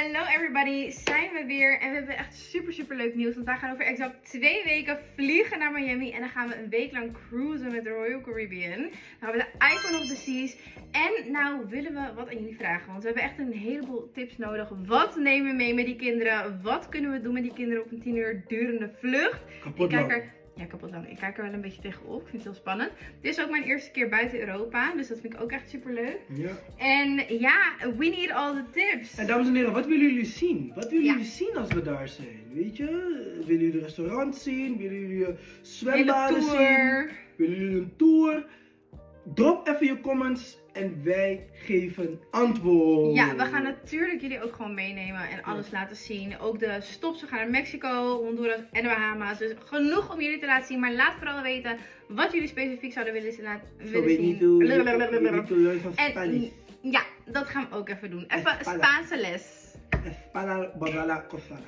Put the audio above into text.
Hello everybody, zijn we weer en we hebben echt super leuk nieuws. Want wij gaan over exact 2 weken vliegen naar Miami en dan gaan we een week lang cruisen met de Royal Caribbean. Dan gaan we de Icon of the Seas en nou willen we wat aan jullie vragen. Want we hebben echt een heleboel tips nodig. Wat nemen we mee met die kinderen? Wat kunnen we doen met die kinderen op een 10 uur durende vlucht? Kapot lang. Ja, kapot lang. Ik kijk er wel een beetje tegenop. Ik vind het heel spannend. Dit is ook mijn eerste keer buiten Europa. Dus dat vind ik ook echt super leuk. Ja. En ja, we need all the tips. En dames en heren, wat willen jullie zien? Wat willen jullie zien als we daar zijn? Weet je? Willen jullie restaurants zien? Willen jullie zwembaden zien? Willen jullie een tour? Drop even je comments en wij geven antwoord. Ja, we gaan natuurlijk jullie ook gewoon meenemen en alles laten zien. Ook de stops. We gaan naar Mexico, Honduras en de Bahama's. Dus genoeg om jullie te laten zien. Maar laat vooral weten wat jullie specifiek zouden willen zien. En ja, dat gaan we ook even doen. Even Spaanse les. Espada, Badala, Cosala.